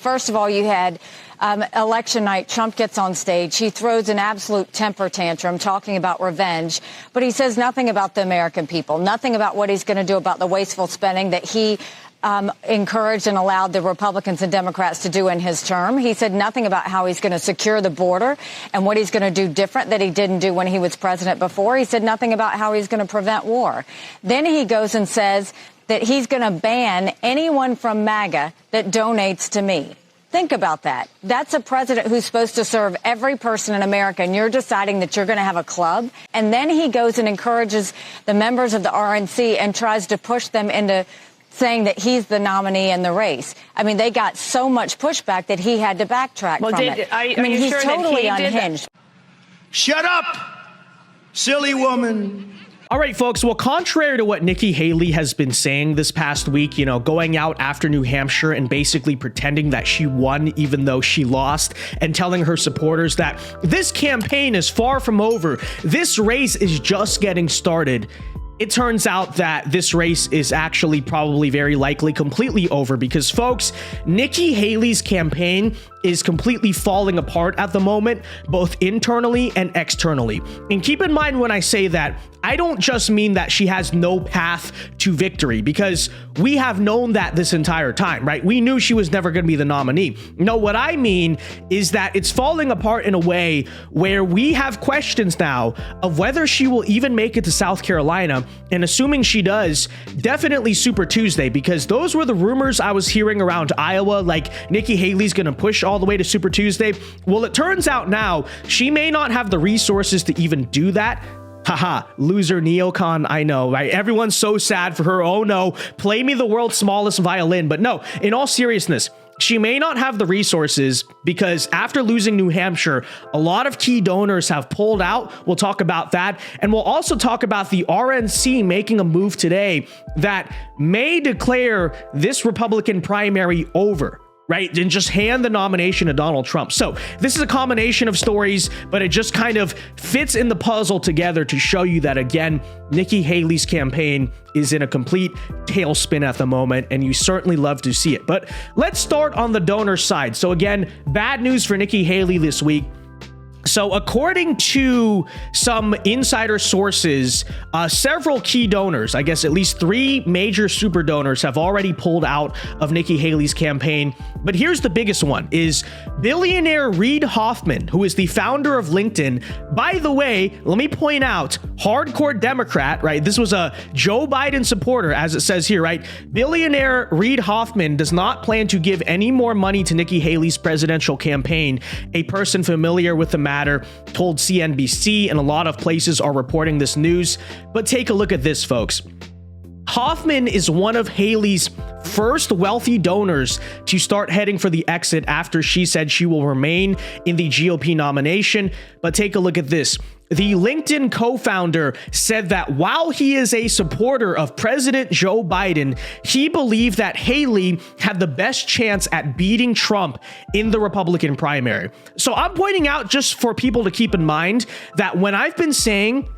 First of all, you had election night. Trump gets on stage. He throws an absolute temper tantrum talking about revenge, but he says nothing about the American people, nothing about what he's going to do about the wasteful spending that he encouraged and allowed the Republicans and Democrats to do in his term. He said nothing about how he's going to secure the border and what he's going to do different that he didn't do when he was president before. He said nothing about how he's going to prevent war. Then he goes and says that he's going to ban anyone from MAGA that donates to me. Think about that. That's a president who's supposed to serve every person in America, and you're deciding that you're going to have a club. And then he goes and encourages the members of the RNC and tries to push them into saying that he's the nominee in the race. I mean, they got so much pushback that he had to backtrack from it. I mean, he's totally unhinged. Shut up, silly woman. All right, folks. Well, contrary to what Nikki Haley has been saying this past week, going out after New Hampshire and basically pretending that she won even though she lost and telling her supporters that this campaign is far from over, this race is just getting started. It turns out that this race is actually probably very likely completely over because, folks, Nikki Haley's campaign is completely falling apart at the moment, both internally and externally. And keep in mind when I say that, I don't just mean that she has no path to victory, because we have known that this entire time, right? We knew she was never going to be the nominee. No, what I mean is that it's falling apart in a way where we have questions now of whether she will even make it to South Carolina. And assuming she does, definitely Super Tuesday, because those were the rumors I was hearing around Iowa, like Nikki Haley's going to push all the way to Super Tuesday. Well, it turns out now she may not have the resources to even do that. Haha, loser neocon, I know, right? Everyone's so sad for her. Oh no, play me the world's smallest violin. But no, in all seriousness, she may not have the resources because after losing New Hampshire, a lot of key donors have pulled out. We'll talk about that. And we'll also talk about the RNC making a move today that may declare this Republican primary over, right? And just hand the nomination to Donald Trump. So this is a combination of stories, but it just kind of fits in the puzzle together to show you that, again, Nikki Haley's campaign is in a complete tailspin at the moment, and you certainly love to see it. But let's start on the donor side. So again, bad news for Nikki Haley this week. So according to some insider sources, several key donors, I guess at least 3 major super donors, have already pulled out of Nikki Haley's campaign. But here's the biggest one, is billionaire Reid Hoffman, who is the founder of LinkedIn. By the way, let me point out, hardcore Democrat, right? This was a Joe Biden supporter, as it says here, right? Billionaire Reid Hoffman does not plan to give any more money to Nikki Haley's presidential campaign. A person familiar with the matter told CNBC, and a lot of places are reporting this news. But take a look at this, folks. Hoffman is one of Haley's first wealthy donors to start heading for the exit after she said she will remain in the GOP nomination. But take a look at this. The LinkedIn co-founder said that while he is a supporter of President Joe Biden, he believed that Haley had the best chance at beating Trump in the Republican primary. So I'm pointing out, just for people to keep in mind, that when I've been saying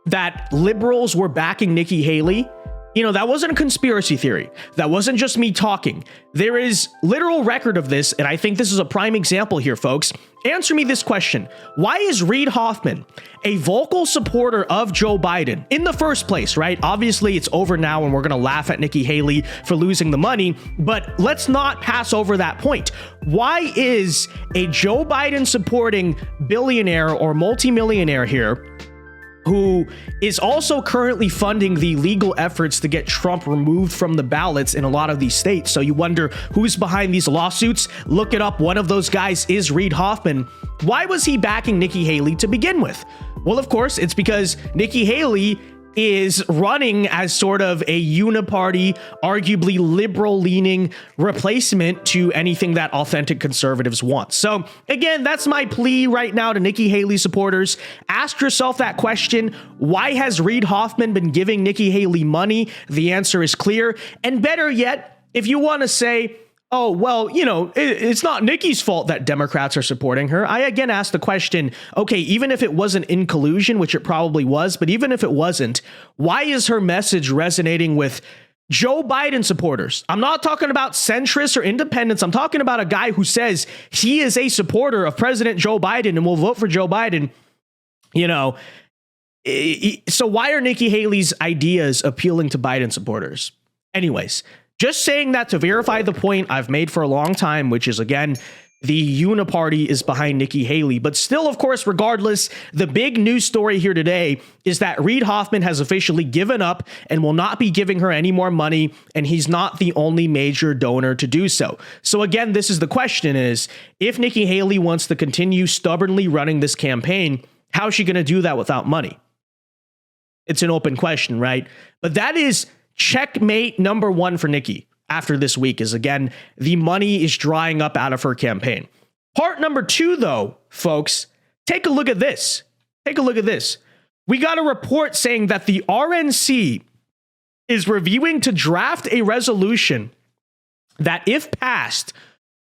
that liberals were backing Nikki Haley, that wasn't a conspiracy theory. That wasn't just me talking. There is literal record of this, and I think this is a prime example here, folks. Answer me this question. Why is Reid Hoffman a vocal supporter of Joe Biden in the first place, right? Obviously, it's over now, and we're going to laugh at Nikki Haley for losing the money, but let's not pass over that point. Why is a Joe Biden supporting billionaire or multimillionaire here, who is also currently funding the legal efforts to get Trump removed from the ballots in a lot of these states? So you wonder who's behind these lawsuits. Look it up. One of those guys is Reid Hoffman. Why was he backing Nikki Haley to begin with? Well, of course, it's because Nikki Haley is running as sort of a uniparty, arguably liberal-leaning replacement to anything that authentic conservatives want. So again, that's my plea right now to Nikki Haley supporters. Ask yourself that question. Why has Reid Hoffman been giving Nikki Haley money? The answer is clear. And better yet, if you want to say, oh, well, it's not Nikki's fault that Democrats are supporting her, I again ask the question, okay, even if it wasn't in collusion, which it probably was, but even if it wasn't, why is her message resonating with Joe Biden supporters. I'm not talking about centrists or independents. I'm talking about a guy who says he is a supporter of President Joe Biden and will vote for Joe Biden. You know, so why are Nikki Haley's ideas appealing to Biden supporters? Anyways, just saying that to verify the point I've made for a long time, which is, again, the uniparty is behind Nikki Haley. But still, of course, regardless, the big news story here today is that Reid Hoffman has officially given up and will not be giving her any more money, and he's not the only major donor to do so. So again, this is the question is, if Nikki Haley wants to continue stubbornly running this campaign, how is she going to do that without money? It's an open question, right? But that is checkmate number one for Nikki. After this week is, again, the money is drying up out of her campaign. Part number two, though, folks, take a look at this. Take a look at this. We got a report saying that the RNC is reviewing to draft a resolution that, if passed,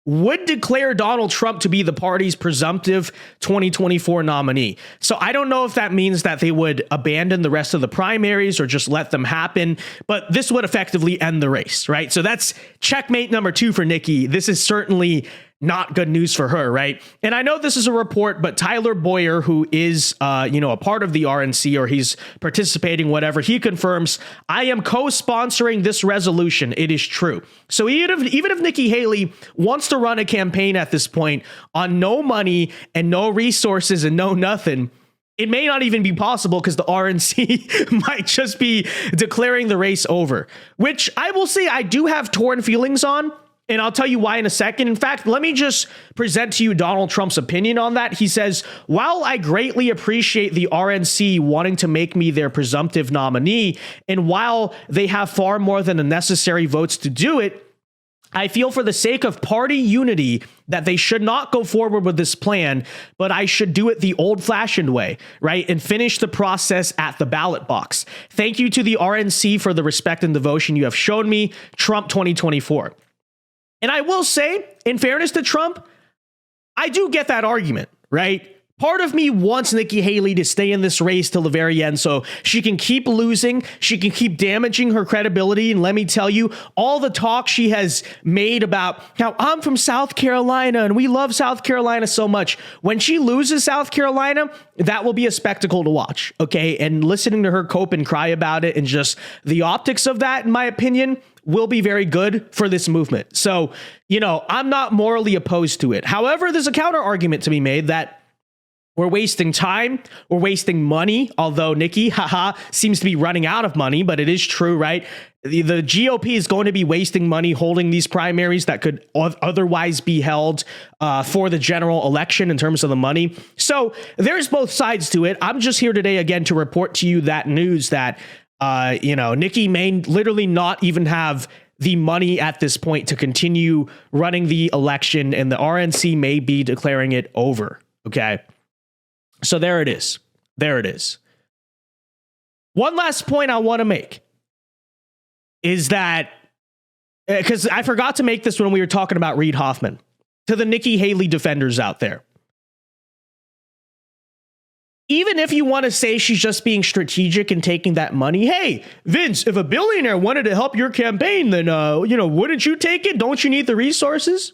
would declare Donald Trump to be the party's presumptive 2024 nominee. So I don't know if that means that they would abandon the rest of the primaries or just let them happen, but this would effectively end the race, right? So that's checkmate number two for Nikki. This is certainly not good news for her, right? And I know this is a report, but Tyler Boyer, who is, a part of the RNC, or he's participating, whatever, he confirms, I am co-sponsoring this resolution. It is true. So even if Nikki Haley wants to run a campaign at this point on no money and no resources and no nothing, it may not even be possible because the RNC might just be declaring the race over, which I will say I do have torn feelings on. And I'll tell you why in a second. In fact, let me just present to you Donald Trump's opinion on that. He says, while I greatly appreciate the RNC wanting to make me their presumptive nominee, and while they have far more than the necessary votes to do it, I feel for the sake of party unity that they should not go forward with this plan, but I should do it the old-fashioned way, right? And finish the process at the ballot box. Thank you to the RNC for the respect and devotion you have shown me. Trump 2024. And I will say, in fairness to Trump, I do get that argument, right? Part of me wants Nikki Haley to stay in this race till the very end so she can keep losing, she can keep damaging her credibility. And let me tell you, all the talk she has made about how I'm from South Carolina and we love South Carolina so much. When she loses South Carolina, that will be a spectacle to watch, okay? And listening to her cope and cry about it and just the optics of that, in my opinion, will be very good for this movement. So, I'm not morally opposed to it. However, there's a counter argument to be made that we're wasting time, we're wasting money, although Nikki, seems to be running out of money, but it is true, right? The GOP is going to be wasting money holding these primaries that could otherwise be held for the general election in terms of the money. So there's both sides to it. I'm just here today, again, to report to you that news that Nikki may literally not even have the money at this point to continue running the election, and the RNC may be declaring it over. Okay. So there it is. There it is. One last point I want to make is that, because I forgot to make this when we were talking about Reid Hoffman, to the Nikki Haley defenders out there. Even if you want to say she's just being strategic and taking that money, hey, Vince, if a billionaire wanted to help your campaign, then, wouldn't you take it? Don't you need the resources?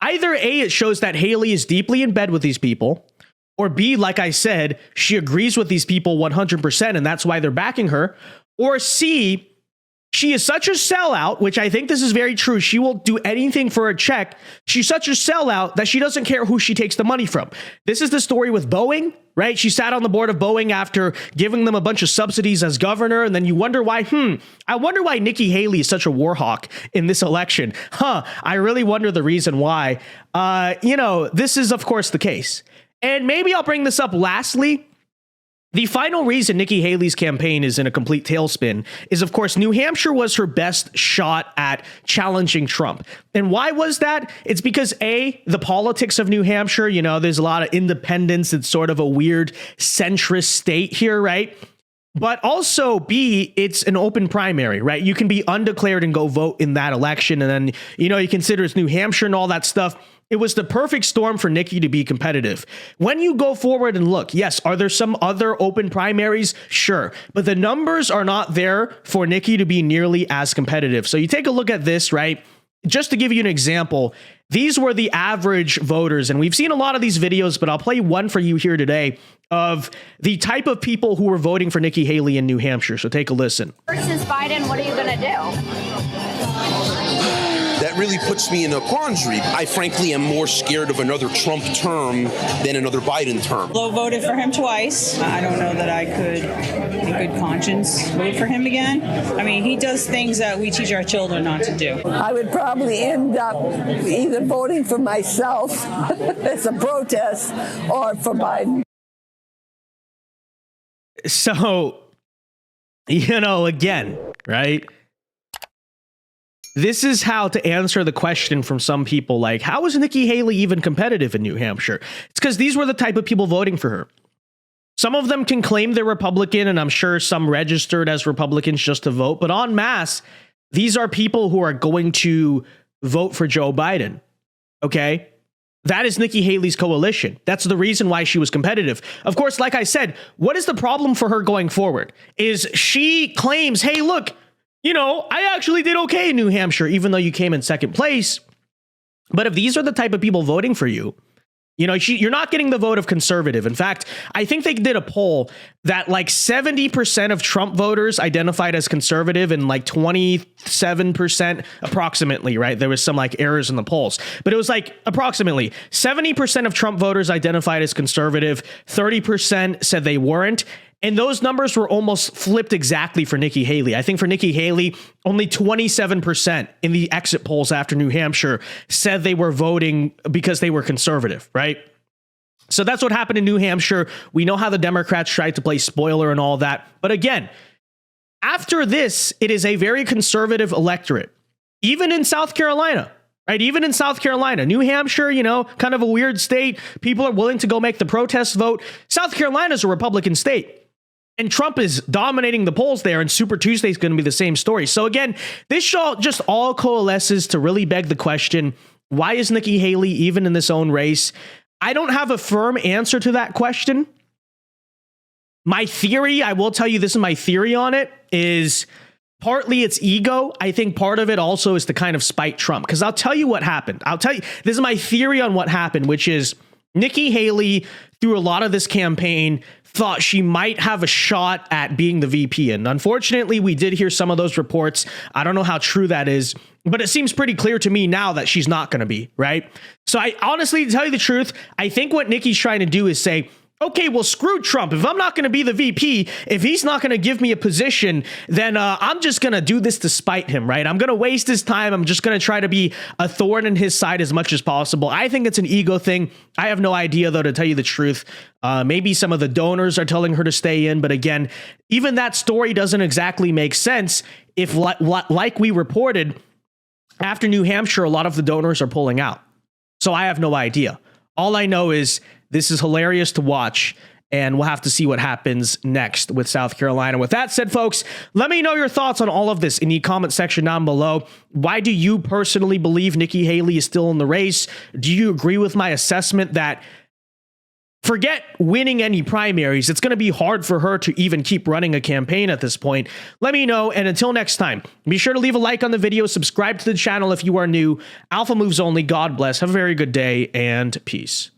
Either A, it shows that Haley is deeply in bed with these people, or B, like I said, she agrees with these people 100% and that's why they're backing her, or C, she is such a sellout, which I think this is very true. She will do anything for a check. She's such a sellout that she doesn't care who she takes the money from. This is the story with Boeing, right? She sat on the board of Boeing after giving them a bunch of subsidies as governor. And then you wonder why, I wonder why Nikki Haley is such a war hawk in this election. I really wonder the reason why. This is, of course, the case. And maybe I'll bring this up lastly. The final reason Nikki Haley's campaign is in a complete tailspin is, of course, New Hampshire was her best shot at challenging Trump. And why was that? It's because, A, the politics of New Hampshire, there's a lot of independents. It's sort of a weird centrist state here, right? But also, B, it's an open primary, right? You can be undeclared and go vote in that election. And then, you consider it's New Hampshire and all that stuff. It was the perfect storm for Nikki to be competitive. When you go forward and look, yes, are there some other open primaries? Sure. But the numbers are not there for Nikki to be nearly as competitive. So you take a look at this, right? Just to give you an example, these were the average voters. And we've seen a lot of these videos, but I'll play one for you here today of the type of people who were voting for Nikki Haley in New Hampshire. So take a listen. Versus Biden, what are you going to do? That really puts me in a quandary. I frankly am more scared of another Trump term than another Biden term. Low voted for him twice. I don't know that I could, in good conscience, vote for him again. I mean, he does things that we teach our children not to do. I would probably end up either voting for myself as a protest or for Biden. So, again, right? This is how to answer the question from some people like, how is Nikki Haley even competitive in New Hampshire? It's because these were the type of people voting for her. Some of them can claim they're Republican, and I'm sure some registered as Republicans just to vote. But en masse, these are people who are going to vote for Joe Biden. Okay? That is Nikki Haley's coalition. That's the reason why she was competitive. Of course, like I said, what is the problem for her going forward? Is she claims, hey, look, I actually did okay in New Hampshire, even though you came in second place. But if these are the type of people voting for you, you're not getting the vote of conservative. In fact, I think they did a poll that like 70% of Trump voters identified as conservative and like 27% approximately, right? There was some like errors in the polls, but it was like approximately 70% of Trump voters identified as conservative, 30% said they weren't. And those numbers were almost flipped exactly for Nikki Haley. I think for Nikki Haley, only 27% in the exit polls after New Hampshire said they were voting because they were conservative, right? So that's what happened in New Hampshire. We know how the Democrats tried to play spoiler and all that. But again, after this, it is a very conservative electorate, even in South Carolina. Right, even in South Carolina, New Hampshire, kind of a weird state. People are willing to go make the protest vote. South Carolina is a Republican state. And Trump is dominating the polls there, and Super Tuesday is going to be the same story. So again, this show just all coalesces to really beg the question, why is Nikki Haley even in this own race? I don't have a firm answer to that question. My theory, I will tell you, this is my theory on it, is partly it's ego. I think part of it also is to kind of spite Trump. Because I'll tell you what happened. This is my theory on what happened, which is Nikki Haley, through a lot of this campaign, thought she might have a shot at being the VP. And unfortunately, we did hear some of those reports. I don't know how true that is, but it seems pretty clear to me now that she's not going to be, right? So I honestly, to tell you the truth, I think what Nikki's trying to do is say, okay, well, screw Trump. If I'm not going to be the VP, if he's not going to give me a position, then I'm just going to do this to spite him, right? I'm going to waste his time. I'm just going to try to be a thorn in his side as much as possible. I think it's an ego thing. I have no idea, though, to tell you the truth. Maybe some of the donors are telling her to stay in. But again, even that story doesn't exactly make sense if, like we reported, after New Hampshire, a lot of the donors are pulling out. So I have no idea. All I know is this is hilarious to watch, and we'll have to see what happens next with South Carolina. With that said, folks, let me know your thoughts on all of this in the comment section down below. Why do you personally believe Nikki Haley is still in the race? Do you agree with my assessment that forget winning any primaries, it's going to be hard for her to even keep running a campaign at this point? Let me know, and until next time, be sure to leave a like on the video, subscribe to the channel if you are new. Alpha moves only. God bless. Have a very good day, and peace.